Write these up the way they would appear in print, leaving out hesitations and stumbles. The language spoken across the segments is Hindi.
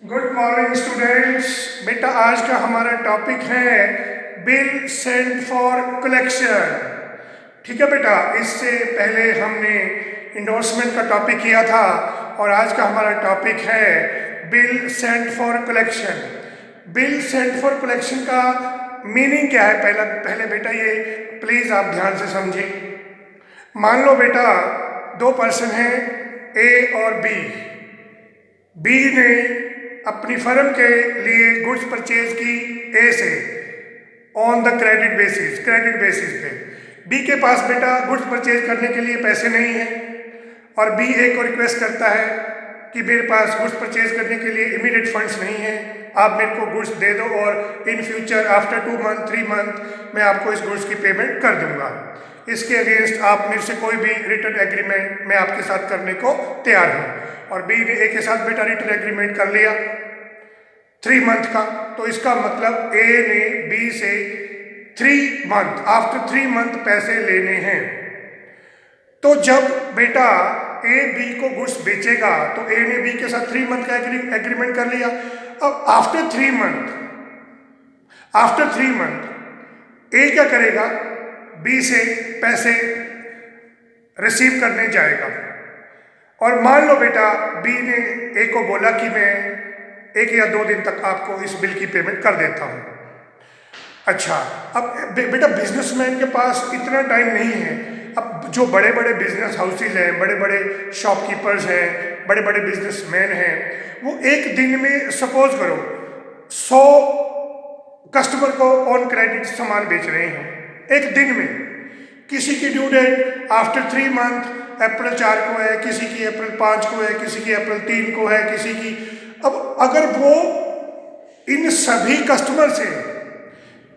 Good morning students. बेटा आज का हमारा टॉपिक है बिल सेंट फॉर कलेक्शन। ठीक है बेटा, इससे पहले हमने इंडोर्समेंट का टॉपिक किया था और आज का हमारा टॉपिक है bill sent for collection. Bill sent for collection का मीनिंग क्या है? पहले बेटा ये प्लीज़ आप ध्यान से समझें। मान लो बेटा दो पर्सन हैं, ए और बी। बी ने अपनी फर्म के लिए गुड्स परचेज की ए से ऑन द क्रेडिट बेसिस पे। बी के पास बेटा गुड्स परचेज करने के लिए पैसे नहीं हैं और बी ए को रिक्वेस्ट करता है कि मेरे पास गुड्स परचेज करने के लिए इमीडिएट फंड्स नहीं हैं, आप मेरे को गुड्स दे दो और in future after 2 month 3 month मैं आपको इस गुड्स की पेमेंट कर दूंगा। इसके अगेंस्ट आप मेरे से कोई भी रिटर्न एग्रीमेंट मैं आपके साथ करने को तैयार हूँ। और बी ने ए के साथ बेटा रिटर्न एग्रीमेंट कर लिया 3 मंथ का। तो इसका मतलब ए ने बी से 3 मंथ आफ्टर 3 मंथ पैसे लेने हैं। तो जब बेटा ए बी को गुड्स बेचेगा तो ए ने बी के साथ 3 मंथ का एग्रीमेंट कर लिया। अब आफ्टर 3 मंथ ए क्या करेगा? बी से पैसे रिसीव करने जाएगा और मान लो बेटा बी ने ए को बोला कि मैं 1 या 2 दिन तक आपको इस बिल की पेमेंट कर देता हूँ। अच्छा, अब बेटा बिजनेसमैन के पास इतना टाइम नहीं है। अब जो बड़े बड़े बिजनेस हाउसेज हैं, बड़े बड़े शॉपकीपर्स हैं, बड़े बड़े बिजनेसमैन हैं, वो एक दिन में सपोज करो 100 कस्टमर को ऑन क्रेडिट सामान बेच रहे हैं एक दिन में। किसी की due date after 3 month April 4 को है, किसी की अप्रैल 5 को है, किसी की अप्रैल 3 को है, किसी की। अब अगर वो इन सभी कस्टमर से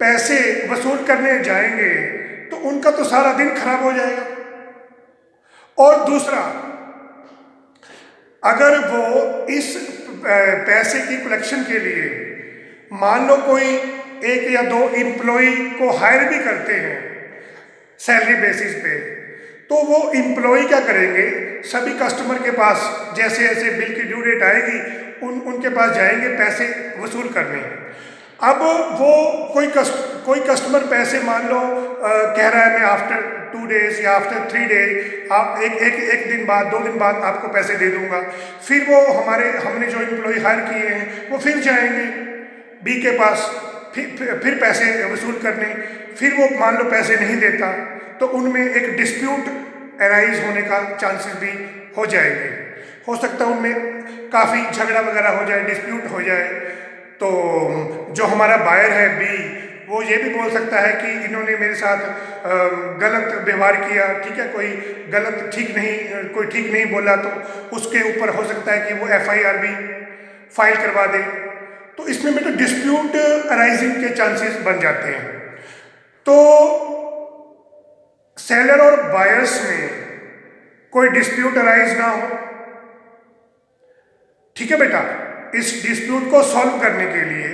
पैसे वसूल करने जाएंगे तो उनका तो सारा दिन खराब हो जाएगा। और दूसरा, अगर वो इस पैसे की कलेक्शन के लिए मान लो कोई 1 या 2 एम्प्लॉय को हायर भी करते हैं सैलरी बेसिस पे, तो वो एम्प्लॉय क्या करेंगे? सभी कस्टमर के पास जैसे जैसे बिल की ड्यू डेट आएगी उनके पास जाएंगे पैसे वसूल करने। अब वो कोई कस्टमर पैसे मान लो कह रहा है मैं आफ्टर 2 डेज या आफ्टर 3 डेज आप एक दिन बाद 2 दिन बाद आपको पैसे दे दूंगा। फिर वो हमने जो एम्प्लॉय हायर किए हैं वो फिर जाएंगे बी के पास फिर पैसे वसूल करने। फिर वो मान लो पैसे नहीं देता तो उनमें एक डिस्प्यूट अराइज होने का चांसेस भी हो जाएंगे। हो सकता है उनमें काफ़ी झगड़ा वगैरह हो जाए, डिस्प्यूट हो जाए। तो जो हमारा बायर है बी, वो ये भी बोल सकता है कि इन्होंने मेरे साथ गलत व्यवहार किया, ठीक है, कोई ठीक नहीं बोला, तो उसके ऊपर हो सकता है कि वो FIR भी फाइल करवा दे। तो इसमें बेटा डिस्प्यूट अराइजिंग के चांसेस बन जाते हैं। तो सेलर और बायर्स में कोई डिस्प्यूट अराइज ना हो, ठीक है बेटा। इस डिस्प्यूट को सॉल्व करने के लिए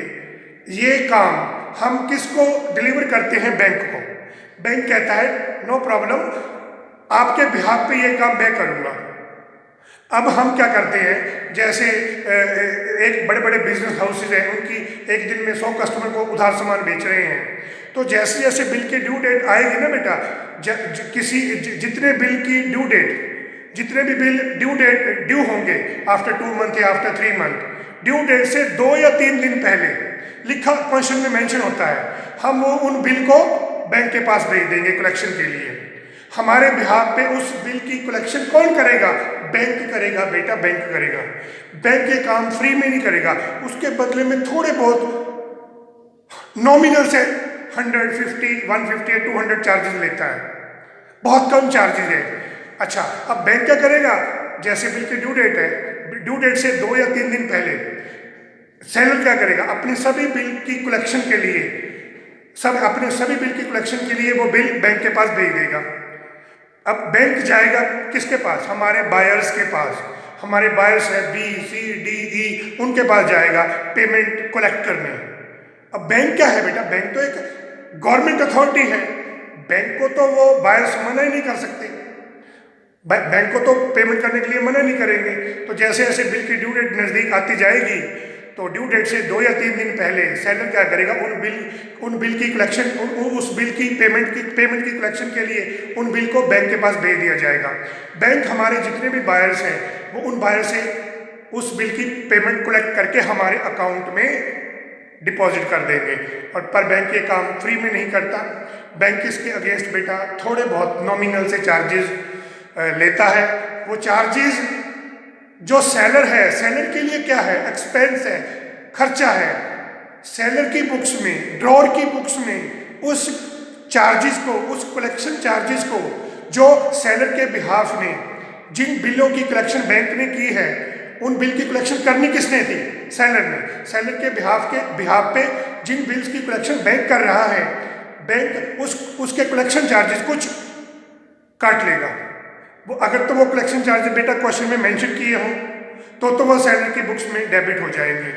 ये काम हम किसको डिलीवर करते हैं? बैंक को। बैंक कहता है नो प्रॉब्लम, आपके बिहाफ पे ये काम मैं करूँगा। अब हम क्या करते हैं, जैसे एक बड़े बड़े बिजनेस हाउसेज हैं, उनकी एक दिन में 100 कस्टमर को उधार सामान बेच रहे हैं। तो जैसे जैसे बिल की ड्यू डेट आएगी ना बेटा, जितने बिल की ड्यू डेट, जितने भी बिल ड्यू होंगे आफ्टर 2 मंथ या आफ्टर 3 मंथ, ड्यू डेट से 2 या 3 दिन पहले लिखा क्वेश्चन में मेंशन होता है, हम वो उन बिल को बैंक के पास भेज देंगे कलेक्शन के लिए। हमारे बिहाफ पे उस बिल की कलेक्शन कौन करेगा? बैंक करेगा बेटा, बैंक करेगा। बैंक ये काम फ्री में नहीं करेगा, उसके बदले में थोड़े बहुत नॉमिनल से 150, 150 या 200 चार्जेस लेता है, बहुत कम चार्जेस है। अच्छा, अब बैंक क्या करेगा? जैसे बिल की ड्यू डेट है, ड्यू डेट से 2 या 3 दिन पहले सेलर क्या करेगा? अपने सभी बिल की कलेक्शन के लिए वो बिल बैंक के पास भेज देगा। अब बैंक जाएगा किसके पास? हमारे बायर्स के पास। हमारे बायर्स है BCDE, उनके पास जाएगा पेमेंट कलेक्ट करने। अब बैंक क्या है बेटा? बैंक तो एक गवर्नमेंट अथॉरिटी है, बैंक को तो वो बायर्स मना ही नहीं कर सकते, बैंक को तो पेमेंट करने के लिए मना नहीं करेंगे। तो जैसे जैसे बिल की ड्यू डेट नज़दीक आती जाएगी तो ड्यू डेट से 2 या 3 दिन पहले सेलर क्या करेगा, उन बिल की कलेक्शन, उस बिल की पेमेंट की कलेक्शन के लिए उन बिल को बैंक के पास भेज दिया जाएगा। बैंक हमारे जितने भी बायर्स हैं वो उन बायर से उस बिल की पेमेंट कलेक्ट करके हमारे अकाउंट में डिपॉजिट कर देंगे। और पर बैंक ये काम फ्री में नहीं करता, बैंक इसके अगेंस्ट बेटा थोड़े बहुत नॉमिनल से चार्जेस लेता है। वो चार्जेस जो सेलर है, सेलर के लिए क्या है, एक्सपेंस है, खर्चा है। सेलर की बुक्स में, ड्रॉर की बुक्स में उस चार्जेस को, उस कलेक्शन चार्जेस को जो सेलर के बिहाफ ने, जिन बिलों की कलेक्शन बैंक ने की है, उन बिल की कलेक्शन करनी किसने थी, सेलर ने। सेलर के बिहाफ पे जिन बिल्स की कलेक्शन बैंक कर रहा है, बैंक उसके कलेक्शन चार्जेस कुछ काट लेगा। वो अगर तो वो कलेक्शन चार्जेस बेटा क्वेश्चन में मेंशन किए हों तो वो सेलर की बुक्स में डेबिट हो जाएंगे।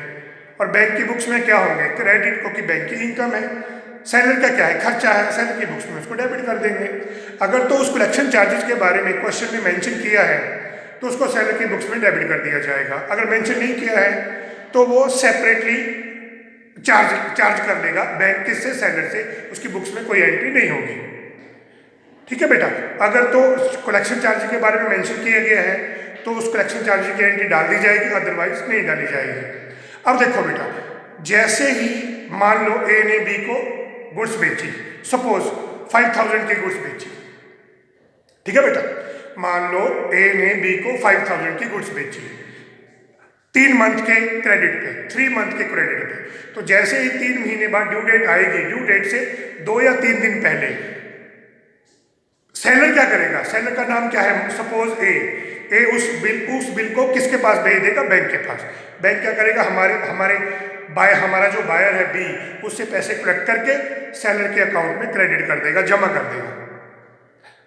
और बैंक की बुक्स में क्या होंगे, क्रेडिट, क्योंकि बैंक की इनकम है। सेलर का क्या है, खर्चा है, सेलर की बुक्स में उसको डेबिट कर देंगे। अगर तो उस कलेक्शन चार्जेस के बारे में क्वेश्चन में मेंशन किया है तो उसको सेलर की बुक्स में डेबिट कर दिया जाएगा। अगर मेंशन नहीं किया है तो वो सेपरेटली चार्ज कर देगा बैंक, किससे, सेलर से। उसकी बुक्स में कोई एंट्री नहीं होगी। ठीक है बेटा। अगर तो कलेक्शन चार्ज के बारे में मेंशन किया गया है तो उस कलेक्शन चार्ज की एंट्री डाल दी जाएगी, अदरवाइज नहीं डाली जाएगी। अब देखो बेटा, जैसे ही मान लो ए ने बी को गुड्स बेची, सपोज 5000 की गुड्स बेची, ठीक है बेटा, मान लो ए ने बी को 5000 की गुड्स बेची 3 मंथ के क्रेडिट पे, 3 मंथ के क्रेडिट पे। तो जैसे ही 3 महीने बाद ड्यू डेट आएगी, ड्यू डेट से 2 या 3 दिन पहले सेलर क्या करेगा, सेलर का नाम क्या है, सपोज ए उस बिल को किसके पास भेज देगा, बैंक के पास। बैंक क्या करेगा, हमारा जो बायर है बी, उससे पैसे कलेक्ट करके सेलर के अकाउंट में क्रेडिट कर देगा, जमा कर देगा।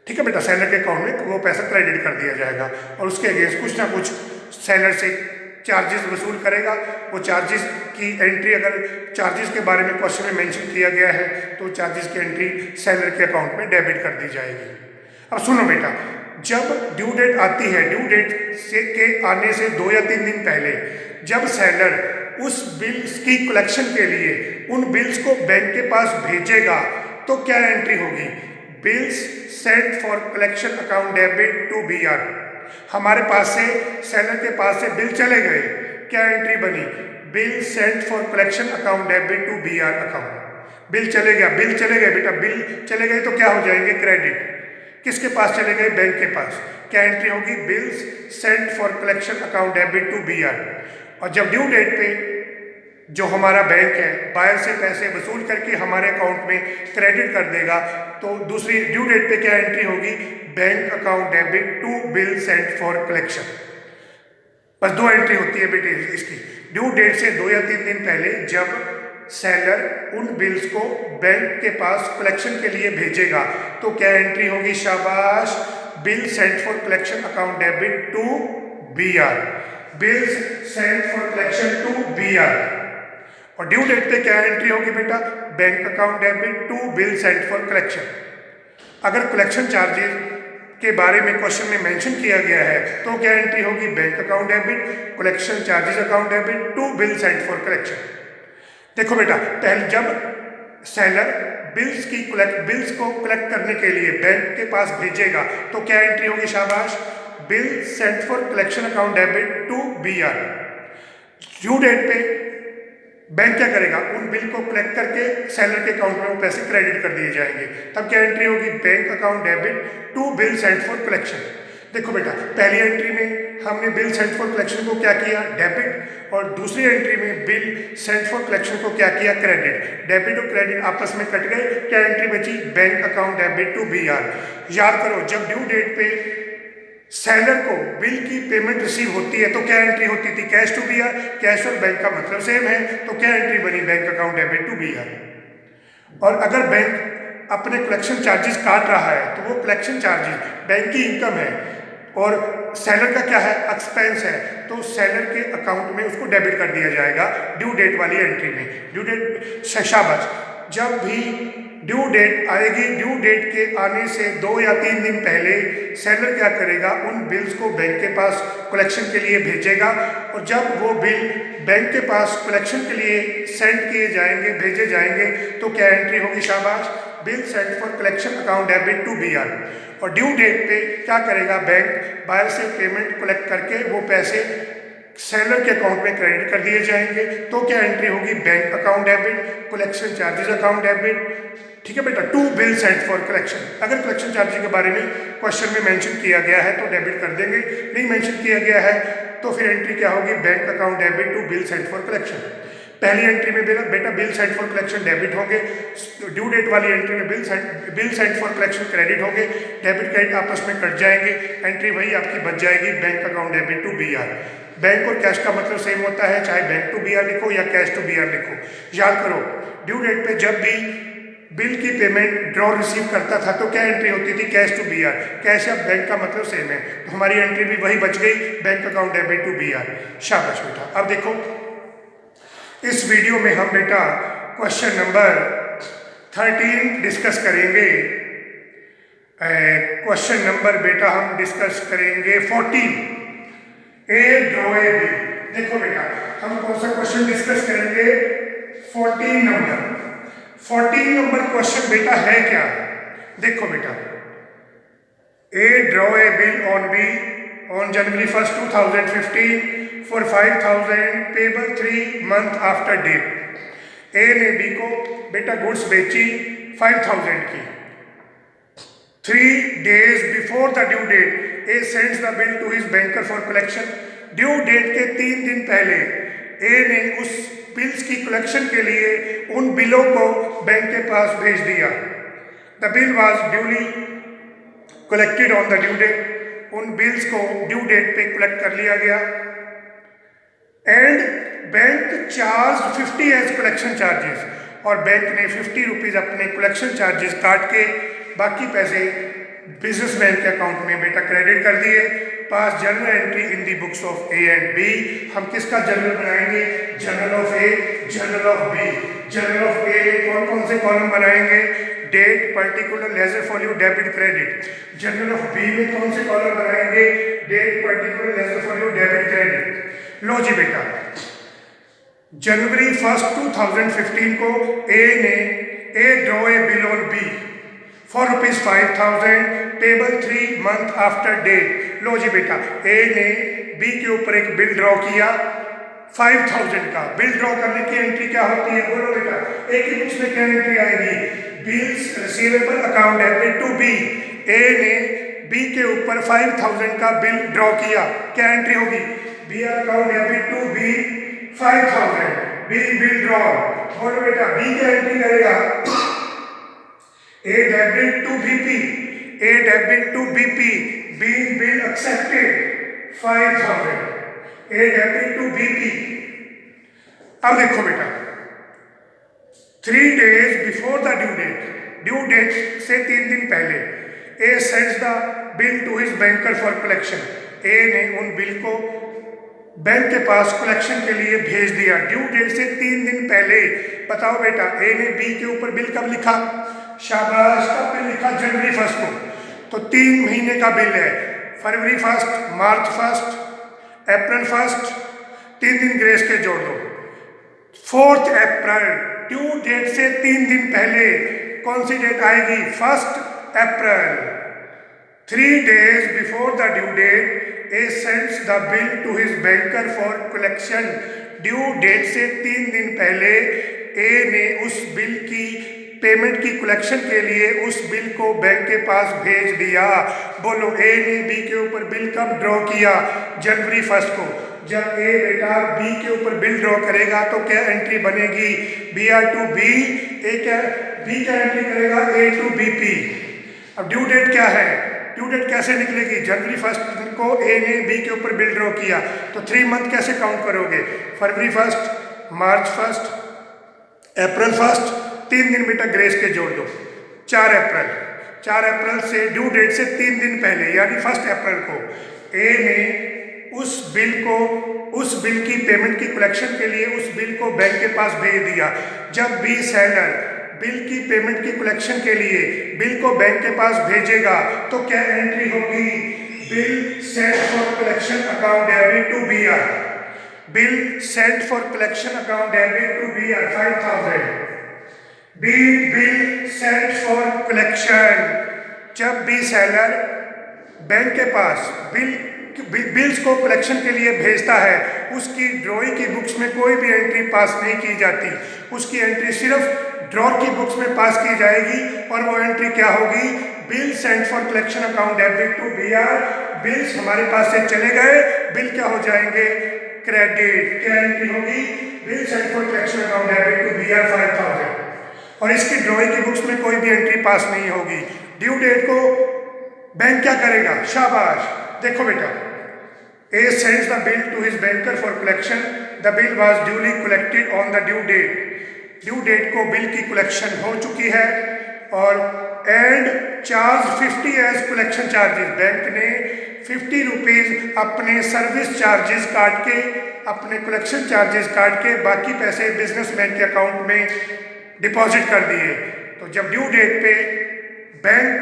ठीक है बेटा, सेलर के अकाउंट में वो पैसा क्रेडिट कर दिया जाएगा और उसके अगेंस्ट कुछ ना कुछ सेलर से चार्जेस वसूल करेगा। वो चार्जेस की एंट्री, अगर चार्जेस के बारे में क्वेश्चन में मेंशन किया गया है तो चार्जेस की एंट्री सेलर के अकाउंट में डेबिट कर दी जाएगी। अब सुनो बेटा, जब ड्यू डेट आती है, ड्यू डेट के आने से 2 या 3 दिन पहले जब सेलर उस बिल्स की कलेक्शन के लिए उन बिल्स को बैंक के पास भेजेगा तो क्या एंट्री होगी, bills sent for collection account debit to BR। हमारे पास से, सेलर के पास से बिल चले गए, क्या एंट्री बनी, bill sent for collection account debit to BR account. Bill चले गए बेटा, बिल चले गए तो क्या हो जाएंगे, क्रेडिट। किसके पास चले गए, बैंक के पास। क्या एंट्री होगी, bills sent for collection account debit to BR। और जब ड्यू डेट पे जो हमारा बैंक है बायर से पैसे वसूल करके हमारे अकाउंट में क्रेडिट कर देगा तो दूसरी ड्यू डेट पे क्या एंट्री होगी, bank account debit to bill sent for collection. बस 2 एंट्री होती है बेटे इसकी। ड्यू डेट से 2 या 3 दिन पहले जब सेलर उन बिल्स को बैंक के पास कलेक्शन के लिए भेजेगा तो क्या एंट्री होगी, शाबाश, bill sent for collection account debit to BR, bills sent for collection to BR। और ड्यू डेट पे क्या एंट्री होगी बेटा, bank account debit to bill sent for collection. अगर कलेक्शन चार्जेस के बारे में क्वेश्चन में मेंशन किया गया है तो क्या एंट्री होगी, bank account debit collection charges account debit to bill sent for collection. देखो बेटा, पहले जब सेलर बिल्स को कलेक्ट करने के लिए बैंक के पास भेजेगा तो क्या एंट्री होगी, शाबाश, bill sent for collection account debit to BR। Due date पे बैंक क्या करेगा, उन बिल को कलेक्ट करके सेलर के अकाउंट में वो पैसे क्रेडिट कर दिए जाएंगे। तब क्या एंट्री होगी, bank account debit to bill sent for collection. देखो बेटा, पहली एंट्री में हमने बिल सेंट फॉर कलेक्शन को क्या किया, डेबिट, और दूसरी एंट्री में बिल सेंट फॉर कलेक्शन को क्या किया, क्रेडिट। डेबिट और क्रेडिट आपस में कट गए, क्या एंट्री बची, bank account debit to BR। याद करो, जब ड्यू डेट पे सेलर को बिल की पेमेंट रिसीव होती है तो क्या एंट्री होती थी, कैश टू BR। कैश और बैंक का मतलब सेम है तो क्या एंट्री बनी, bank account debit to BR। और अगर बैंक अपने कलेक्शन चार्जेस काट रहा है तो वो कलेक्शन चार्जेस बैंक की इनकम है और सेलर का क्या है, एक्सपेंस है, तो सेलर के अकाउंट में उसको डेबिट कर दिया जाएगा ड्यू डेट वाली एंट्री में। ड्यू डेट, शाबाश, जब भी ड्यू डेट आएगी, ड्यू डेट के आने से 2 या 3 दिन पहले सेलर क्या करेगा, उन बिल्स को बैंक के पास कलेक्शन के लिए भेजेगा। और जब वो बिल बैंक के पास कलेक्शन के लिए सेंड किए जाएंगे, भेजे जाएंगे, तो क्या एंट्री होगी, शाबाश, bill send for collection account debit to BR। और ड्यू डेट पे क्या करेगा बैंक, बायर से पेमेंट कलेक्ट करके वो पैसे सेलर के अकाउंट में क्रेडिट कर दिए जाएंगे। तो क्या एंट्री होगी, bank account debit, collection charges account debit. ठीक है बेटा, to bill sent for collection. अगर कलेक्शन चार्जेस के बारे में क्वेश्चन में मेंशन किया गया है तो डेबिट कर देंगे, नहीं मेंशन किया गया है तो फिर एंट्री क्या होगी, bank account debit to bill sent for collection. पहली एंट्री में बेटा bill sent for collection debit होंगे, ड्यू डेट वाली एंट्री में bill sent for collection credit होंगे, डेबिट क्रेडिट आपस में कट जाएंगे, एंट्री वही आपकी बच जाएगी, bank account debit to BR। Bank और कैश का मतलब सेम होता है, चाहे बैंक टू BR लिखो या कैश टू BR लिखो। याद करो, ड्यू डेट पे जब भी बिल की पेमेंट ड्रॉ रिसीव करता था तो क्या एंट्री होती थी, कैश टू BR। कैश या बैंक का मतलब सेम है, तो हमारी एंट्री भी वही बच गई, bank account debit to BR। शाबाश बेटा। अब देखो इस वीडियो में हम बेटा क्वेश्चन नंबर 13 डिस्कस करेंगे। क्वेश्चन नंबर बेटा हम डिस्कस करेंगे 14, ए ड्रॉ ए बिल। देखो बेटा हम कौन सा क्वेश्चन डिस्कस करेंगे, 14 नंबर। 14 नंबर क्वेश्चन बेटा है क्या, देखो बेटा, A draw a bill on January 1st 2015 for 5,000 payable 3 month after date. A ने बी को बेटा गुड्स बेची 5,000 की। 3 days before the due date A sends the bill to his banker for collection. Due date के 3 दिन पहले ए ने उस बिल्स की कलेक्शन के लिए उन बिलों को बैंक के पास भेज दिया। The bill was duly collected on the due date. उन बिल्स को ड्यू डेट पे कलेक्ट कर लिया गया। And bank charge 50 as collection charges, और बैंक ने 50 रुपीज़ अपने कलेक्शन चार्जेस काट के बाकी पैसे बिजनेसमैन के अकाउंट में बेटा क्रेडिट कर दिए। Pass journal entry in the books of A and B. हम किसका जर्नल बनाएंगे, journal of A, journal of B. Journal of A में कौन कौन से कॉलम बनाएंगे, date, particular, ledger folio, debit, credit. Journal of B में कौन से कॉलम बनाएंगे, date, particular, ledger folio, debit, credit. लो जी बेटा, January 1st 2015 को A draw a bill on B for ₹5,000 payable 3 month after date. लो जी बेटा, ए ने बी के ऊपर एक बिल ड्रॉ किया 5,000 का। बिल ड्रॉ करने की एंट्री क्या होती है, बोलो बेटा, एक ही बुक्स में क्या एंट्री आएगी, bills receivable account debit to B. A ने बी के ऊपर 5,000 का बिल ड्रॉ किया, क्या एंट्री होगी, B account debit to B 5,000, bill draw. बोलो बेटा, बी क्या एंट्री करेगा, A debit to BP, A debit to BP, bill accepted 5,000, A debit to BP. अब देखो बेटा, 3 days before the due date से 3 दिन पहले A sends the bill to his banker for collection. A ने उन बिल को बैंक के पास कलेक्शन के लिए भेज दिया ड्यू डेट से 3 दिन पहले। बताओ बेटा, ए ने बी के ऊपर बिल कब लिखा, शाबाश, कब बिल लिखा, January 1st को। तो 3 महीने का बिल है, February 1st, March 1st, April 1st, 3 दिन ग्रेस के जोड़ दो। 4 अप्रैल, ड्यू डेट से 3 दिन पहले कौन सी डेट आएगी, 1 April. 3 days before the due date A sends the bill to his banker for collection. Due date से 3 दिन पहले ए ने उस बिल की पेमेंट की कलेक्शन के लिए उस बिल को बैंक के पास भेज दिया। बोलो, ए ने बी के ऊपर बिल कब ड्रॉ किया, January 1st को। जब ए बेटा बी के ऊपर बिल ड्रॉ करेगा तो क्या एंट्री बनेगी, BR टू बी, ए क्या बी क्या एंट्री करेगा, A टू BP। अब ड्यू डेट क्या है, ड्यू डेट कैसे निकलेगी, January 1st को ए ने बी के ऊपर बिल ड्रॉ किया, तो 3 मंथ कैसे काउंट करोगे, February 1st, March 1st, April 1st, 3 दिन बेटा ग्रेस के जोड़ दो। 4 अप्रैल, 4 अप्रैल से ड्यू डेट से 3 दिन पहले यानी 1 अप्रैल को ए ने उस बिल की पेमेंट की कलेक्शन के लिए उस बिल को बैंक के पास भेज दिया। जब भी सेलर बिल की पेमेंट की कलेक्शन के लिए बिल को बैंक के पास भेजेगा तो क्या एंट्री होगी? Bill sent for collection account debit to BR। Bill sent for collection account debit to BR 5000। Bill sent for collection. जब भी सेलर बैंक के पास बिल्स को कलेक्शन के लिए भेजता है, उसकी ड्रॉइंग की बुक्स में कोई भी एंट्री पास नहीं की जाती। उसकी एंट्री सिर्फ ड्रॉर की बुक्स में पास की जाएगी और वो एंट्री क्या होगी? Bill sent for collection account debit to BR। Bills हमारे पास से चले गए, बिल क्या हो जाएंगे? क्रेडिट। क्या एंट्री होगी? Bill sent for collection account debit to BR 5000। और इसकी ड्रॉइंग की बुक्स में कोई भी एंट्री पास नहीं होगी। ड्यू डेट को बैंक क्या करेगा? शाबाश, देखो बेटा, A sends the bill to his banker for collection. The bill was duly collected on the due date. Due date को बिल की कलेक्शन हो चुकी है और and charge 50 as collection charges. Bank ने 50 रुपीज़ अपने सर्विस चार्जेस काट के, अपने कलेक्शन चार्जेस काट के बाकी पैसे बिजनेसमैन के अकाउंट में डिपॉजिट कर दिए। तो जब ड्यू डेट पे बैंक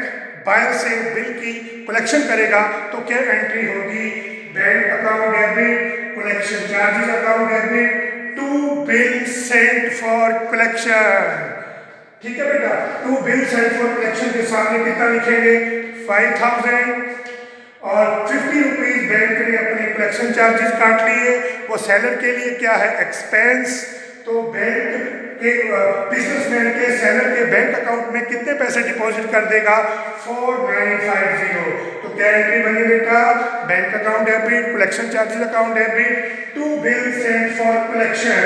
बायर से बिल की कलेक्शन करेगा तो क्या एंट्री होगी? Bank account debit, collection charges account debit to bill sent for collection. ठीक है बेटा, to bill sent for collection के सामने कितना लिखेंगे? 5000 और 50 रुपीज बैंक ने अपने कलेक्शन चार्जेस काट लिए। वो सेलर के लिए क्या है? एक्सपेंस। तो बैंक के बिजनेसमैन के सेलर के बैंक अकाउंट में कितने पैसे डिपॉजिट कर देगा? 4950। तो क्या एंट्री बनी बेटा? Bank account debit, collection charges account debit to bill sent for collection.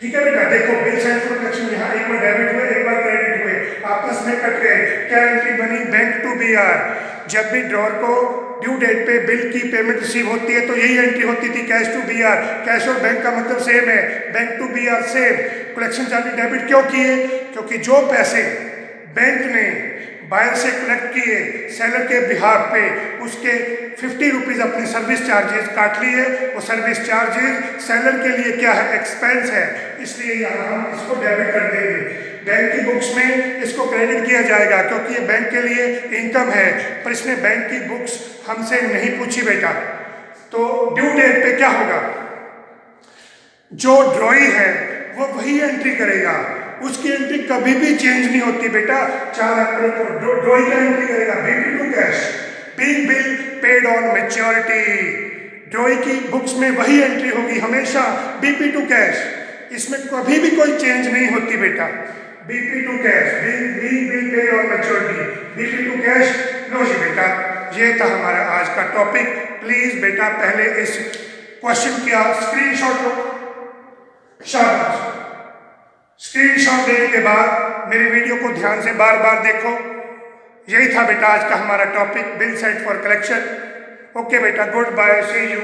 ठीक है बेटा, देखो बिल सेंट फॉर कलेक्शन यहाँ एक बार डेबिट हुए, एक बार क्रेडिट हुए, आपस में कट गए। क्या एंट्री बनी? Bank to BR। जब भी ड्रॉर को ड्यू डेट पे बिल की पेमेंट रिसीव होती है तो यही एंट्री होती थी, कैश टू BR। कैश और बैंक का मतलब सेम है, bank to BR same. Collection charges debit क्यों किए? क्योंकि जो पैसे बैंक ने बायर से कलेक्ट किए सेलर के बिहाफ पे, उसके 50 रुपीज़ अपने सर्विस चार्जेस काट लिए। वो सर्विस चार्जेस सेलर के लिए क्या है? एक्सपेंस है, इसलिए यहाँ हम इसको डेबिट कर देंगे। बैंक की बुक्स में इसको क्रेडिट किया जाएगा क्योंकि ये बैंक के लिए इनकम है, पर इसने बैंक की बुक्स हमसे नहीं पूछी बेटा। तो ड्यू डेट पे क्या होगा? जो ड्रॉइंग है वो वही एंट्री करेगा, उसकी एंट्री कभी भी चेंज नहीं होती बेटा। 4 अप्रैल को ड्रॉइंग का एंट्री करेगा BP to cash, big bill paid on maturity. Drawing की बुक्स में वही एंट्री होगी हमेशा, BP टू कैश। इसमें कभी भी कोई चेंज नहीं होती बेटा। BP to cash, big bill paid on maturity, BP to cash. लो जी बेटा, ये था हमारा आज का टॉपिक। प्लीज बेटा पहले इस क्वेश्चन का स्क्रीनशॉट लो। शाबाश। स्क्रीनशॉट लेने के बाद मेरी वीडियो को ध्यान से बार बार देखो। यही था बेटा आज का हमारा topic, bill sent for collection. Okay बेटा, गुड बाय, सी यू।